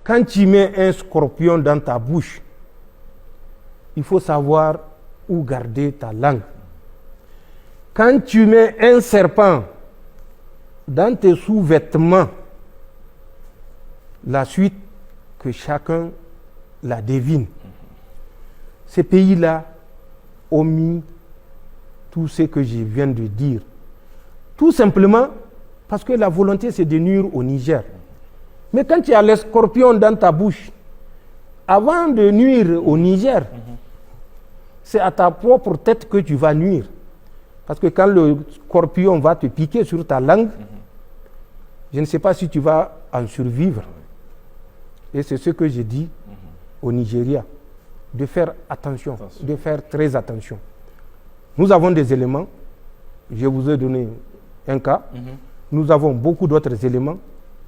Quand tu mets un scorpion dans ta bouche, il faut savoir où garder ta langue. Quand tu mets un serpent dans tes sous-vêtements, la suite que chacun la devine. Ces pays-là ont mis tout ce que je viens de dire. Tout simplement parce que la volonté c'est de nuire au Niger. Mais quand tu as le scorpion dans ta bouche, avant de nuire au Niger, c'est à ta propre tête que tu vas nuire. Parce que quand le scorpion va te piquer sur ta langue, je ne sais pas si tu vas en survivre. Et c'est ce que j'ai dit au Nigeria, de faire attention, de faire très attention. Nous avons des éléments, je vous ai donné un cas, nous avons beaucoup d'autres éléments,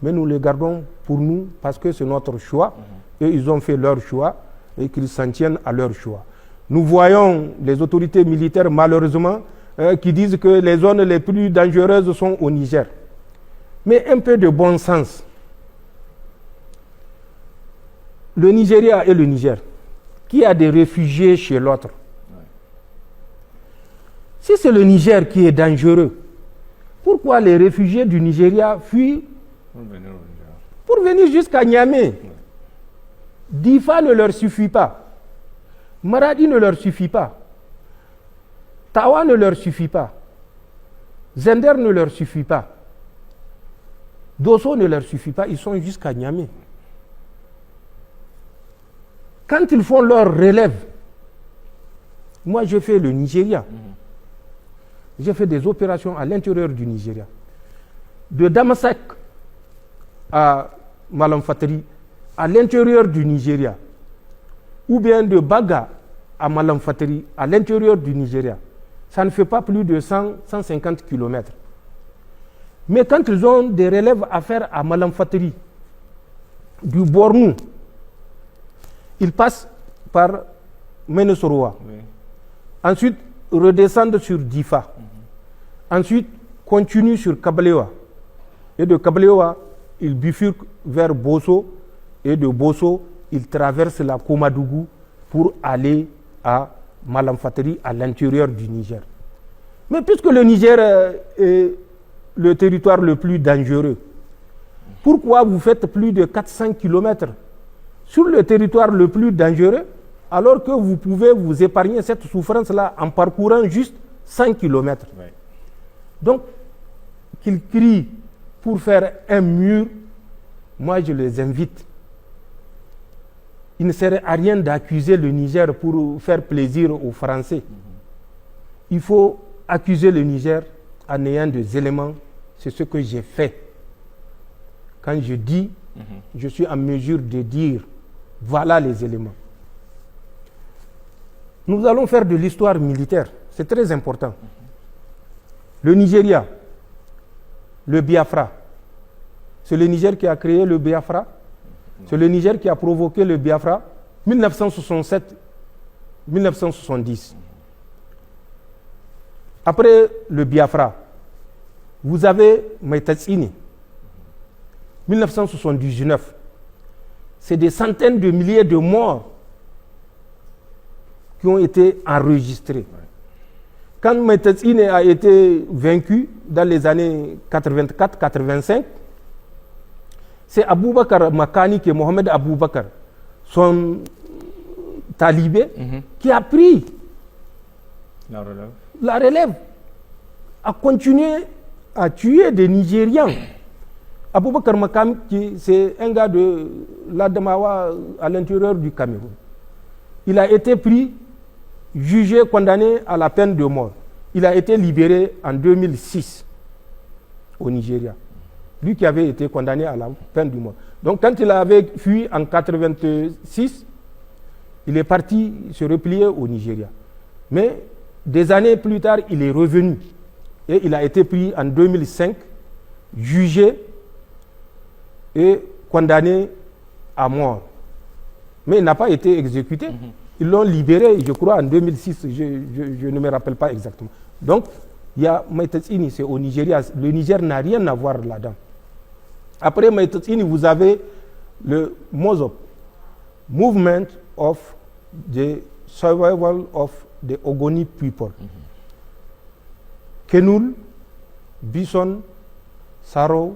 mais nous les gardons pour nous parce que c'est notre choix, et ils ont fait leur choix, et qu'ils s'en tiennent à leur choix. Nous voyons les autorités militaires, malheureusement, qui disent que les zones les plus dangereuses sont au Niger. Mais un peu de bon sens. Le Nigeria et le Niger, qui a des réfugiés chez l'autre. Si c'est le Niger qui est dangereux, pourquoi les réfugiés du Nigeria fuient pour venir jusqu'à Niamey? Difa ne leur suffit pas. Maradi ne leur suffit pas. Tawa ne leur suffit pas. Zender ne leur suffit pas. Dosso ne leur suffit pas. Ils sont jusqu'à Niamey. Quand ils font leur relève, moi je fais le Nigeria. J'ai fait des opérations à l'intérieur du Nigeria. De Damasak à Malamfatari, à l'intérieur du Nigeria. Ou bien de Baga à Malamfatari, à l'intérieur du Nigeria. Ça ne fait pas plus de 100-150 km. Mais quand ils ont des relèves à faire à Malamfatari, du Bornou, ils passent par Menesoroa. Ensuite, redescendent sur Difa. Ensuite, continuent sur Kabalewa. Et de Kabalewa, ils bifurquent vers Bosso. Et de Bosso, ils traversent la Komadougou pour aller à Malamfatari, à l'intérieur du Niger. Mais puisque le Niger est le territoire le plus dangereux, pourquoi vous faites plus de 400 km sur le territoire le plus dangereux, alors que vous pouvez vous épargner cette souffrance-là en parcourant juste 100 km. Donc, qu'ils crient pour faire un mur, moi je les invite. Il ne serait à rien d'accuser le Niger pour faire plaisir aux Français. Il faut accuser le Niger en ayant des éléments. C'est ce que j'ai fait. Quand je dis, je suis en mesure de dire, voilà les éléments. Nous allons faire de l'histoire militaire. C'est très important. Le Nigeria, le Biafra. C'est le Niger qui a créé le Biafra. C'est le Niger qui a provoqué le Biafra. 1967-1970. Après le Biafra, vous avez Maïtatsini. 1979. C'est des centaines de milliers de morts qui ont été enregistrés. Quand Maïtatsine a été vaincu dans les années 84-85, c'est Aboubakar Makani et Mohamed Aboubakar, son talibé, qui a pris la relève, a continué à tuer des Nigérians. Aboubakar Makani, c'est un gars de l'Adamawa à l'intérieur du Cameroun. Il a été pris, jugé, condamné à la peine de mort. Il a été libéré en 2006 au Nigeria. Lui qui avait été condamné à la peine de mort. Donc quand il avait fui en 1986, il est parti se replier au Nigeria. Mais des années plus tard, il est revenu. Et il a été pris en 2005, jugé et condamné à mort. Mais il n'a pas été exécuté. Ils l'ont libéré, je crois, en 2006. Je ne me rappelle pas exactement. Donc, il y a Maïtatsini, c'est au Nigeria. Le Niger n'a rien à voir là-dedans. Après Maïtatsini, vous avez le MOSOP, Movement of the Survival of the Ogoni People. Kenul, Bison, Saro,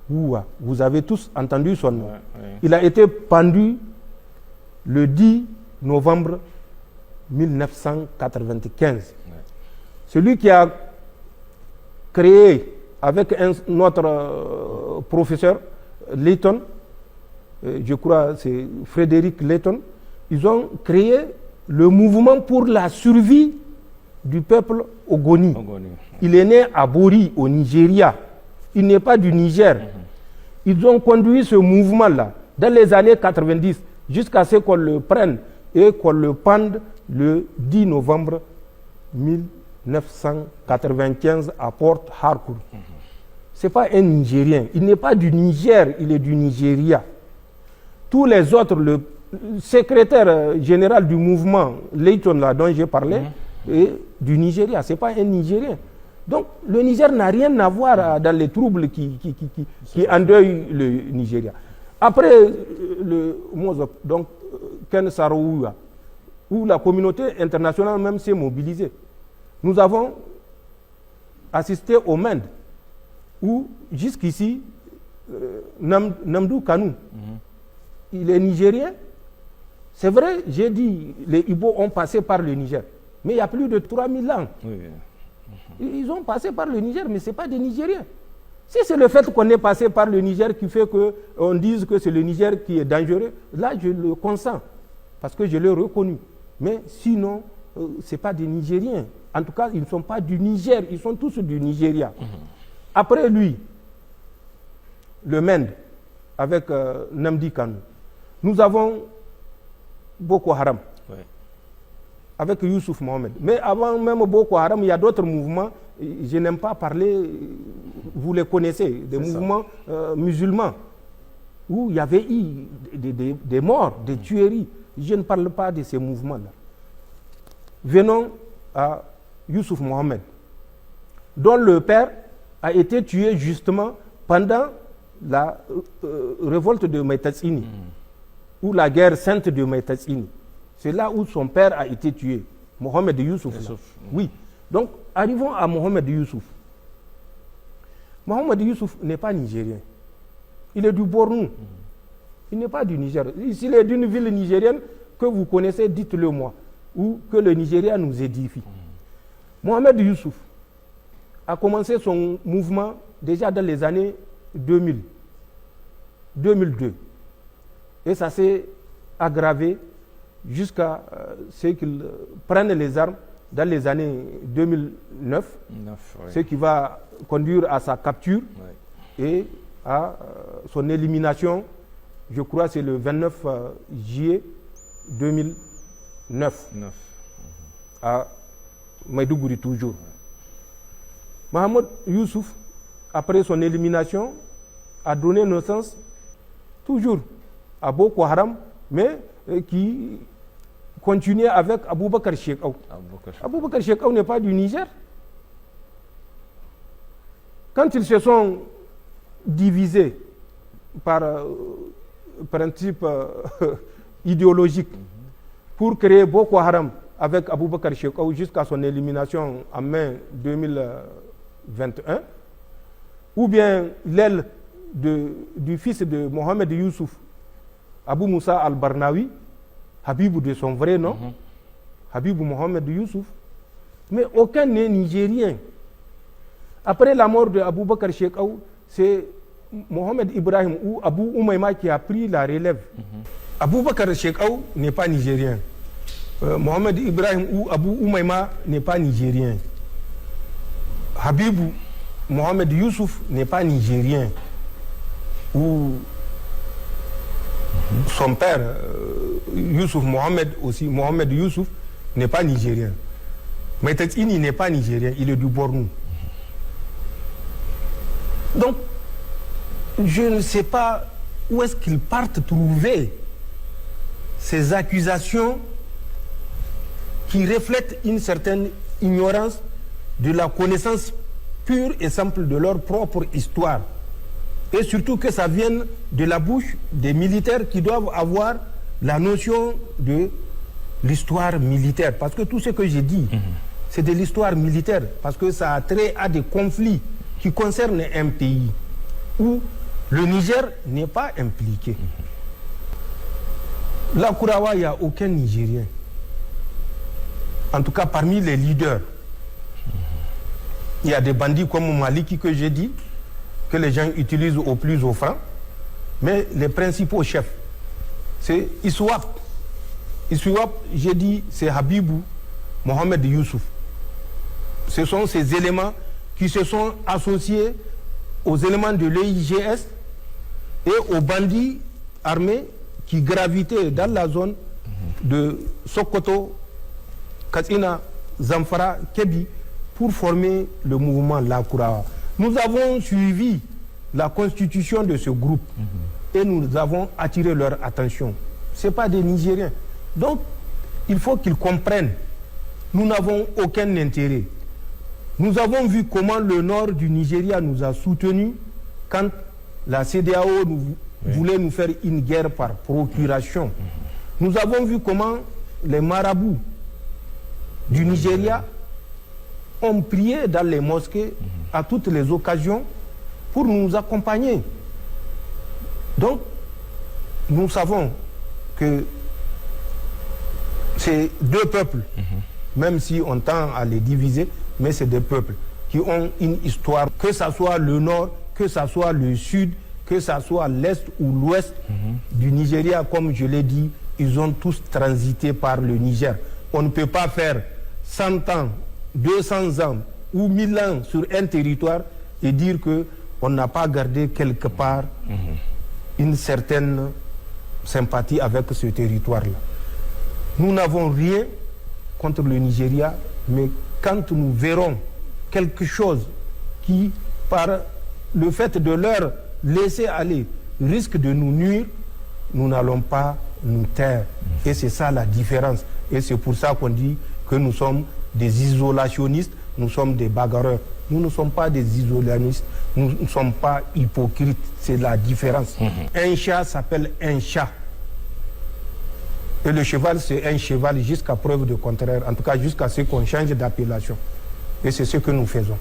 Oua. Vous avez tous entendu son nom. Il a été pendu le 10 novembre 1995. Celui qui a créé avec notre professeur Layton, je crois c'est Frédéric Layton, ils ont créé le mouvement pour la survie du peuple Ogoni. Il est né à Bori, au Nigeria. Il n'est pas du Niger. Ils ont conduit ce mouvement-là dans les années 90 jusqu'à ce qu'on le prenne et qu'on le pende le 10 novembre 1995 à Port Harcourt. Ce n'est pas un Nigérien. Il n'est pas du Niger, il est du Nigeria. Tous les autres, le secrétaire général du mouvement, Layton, là, dont j'ai parlé, est du Nigeria. Ce n'est pas un Nigérien. Donc, le Niger n'a rien à voir dans les troubles qui endeuillent le Nigeria. Après le MOSOP, donc Ken Saro-Oua, où la communauté internationale même s'est mobilisée, nous avons assisté au Mende, où jusqu'ici, Namdou Kanou, il est nigérien. C'est vrai, j'ai dit, les Ibo ont passé par le Niger, mais il y a plus de 3000 ans. Ils ont passé par le Niger, mais ce n'est pas des Nigériens. Si c'est le fait qu'on est passé par le Niger qui fait qu'on dise que c'est le Niger qui est dangereux, là je le consens, parce que je l'ai reconnu. Mais sinon, ce n'est pas des Nigériens. En tout cas, ils ne sont pas du Niger, ils sont tous du Nigeria. Après lui, le Mende, avec Namdi Kanou, nous avons Boko Haram, avec Youssouf Mohamed. Mais avant même Boko Haram, il y a d'autres mouvements, je n'aime pas parler, vous les connaissez, des mouvements musulmans, où il y avait eu des morts, des tueries. Je ne parle pas de ces mouvements-là. Venons à Youssouf Mohamed, dont le père a été tué justement pendant la révolte de Maïtatsini, ou la guerre sainte de Maïtatsini. C'est là où son père a été tué, Mohamed Youssouf. Oui. Donc, arrivons à Mohamed Youssouf. Mohamed Youssouf n'est pas nigérien. Il est du Bornou. Il n'est pas du Niger. S'il est d'une ville nigérienne que vous connaissez, dites-le moi, ou que le Nigeria nous édifie. Mohamed Youssouf a commencé son mouvement déjà dans les années 2000, 2002. Et ça s'est aggravé jusqu'à ce qu'il prenne les armes dans les années 2009, ce qui va conduire à sa capture et à son élimination, je crois c'est le 29 juillet 2009, à Maïdougouri toujours. Mohamed Youssouf, après son élimination, a donné naissance toujours à Boko Haram, mais qui continuait avec Aboubakar Shekau. Aboubakar Shekau n'est pas du Niger. Quand ils se sont divisés par principe idéologique pour créer Boko Haram avec Aboubakar Shekau jusqu'à son élimination en mai 2021, ou bien l'aile du fils de Mohamed Youssouf, Abou Moussa al-Barnawi, Habibou de son vrai nom, Habibou Mohamed Youssouf, mais aucun n'est nigérien. Après la mort de Aboubakar Shekau, c'est Mohamed Ibrahim ou Abou Oumaima qui a pris la relève. Aboubakar Shekau n'est pas nigérien. Mohamed Ibrahim ou Abou Oumaima n'est pas nigérien. Habibou Mohamed Youssouf n'est pas nigérien. Ou son père, Youssouf Mohamed aussi, Mohamed Youssouf, n'est pas nigérien. Maïtatsini n'est pas nigérien, il est du Bornou. Donc, je ne sais pas où est-ce qu'ils partent trouver ces accusations qui reflètent une certaine ignorance de la connaissance pure et simple de leur propre histoire. Et surtout que ça vienne de la bouche des militaires qui doivent avoir la notion de l'histoire militaire. Parce que tout ce que j'ai dit, c'est de l'histoire militaire. Parce que ça a trait à des conflits qui concernent un pays où le Niger n'est pas impliqué. Là, Kourawa, il n'y a aucun Nigérien. En tout cas, parmi les leaders. Il y a des bandits comme Maliki que j'ai dit, que les gens utilisent au plus offrant. Mais les principaux chefs, c'est Iswap. Iswap, j'ai dit, c'est Habibou, Mohamed Youssouf. Ce sont ces éléments qui se sont associés aux éléments de l'EIGS et aux bandits armés qui gravitaient dans la zone de Sokoto, Katsina, Zamfara, Kebi pour former le mouvement Lakurawa. Nous avons suivi la constitution de ce groupe et nous avons attiré leur attention. Ce n'est pas des Nigériens. Donc, il faut qu'ils comprennent. Nous n'avons aucun intérêt. Nous avons vu comment le nord du Nigeria nous a soutenus quand la CEDEAO voulait nous faire une guerre par procuration. Nous avons vu comment les marabouts du Nigeria ont prié dans les mosquées à toutes les occasions pour nous accompagner. Donc, nous savons que ces deux peuples, même si on tend à les diviser, mais c'est des peuples qui ont une histoire, que ce soit le nord, que ce soit le sud, que ce soit l'est ou l'ouest du Nigeria, comme je l'ai dit, ils ont tous transité par le Niger. On ne peut pas faire 100 ans, 200 ans ou 1000 ans sur un territoire et dire qu'on n'a pas gardé quelque part une certaine sympathie avec ce territoire-là. Nous n'avons rien contre le Nigeria, mais quand nous verrons quelque chose qui, par le fait de leur laisser aller, risque de nous nuire, nous n'allons pas nous taire. Et c'est ça la différence. Et c'est pour ça qu'on dit que nous sommes des isolationnistes, nous sommes des bagarreurs. Nous ne sommes pas des isolationnistes, nous ne sommes pas hypocrites. C'est la différence. Un chat s'appelle un chat. Et le cheval, c'est un cheval jusqu'à preuve de contraire. En tout cas, jusqu'à ce qu'on change d'appellation. Et c'est ce que nous faisons.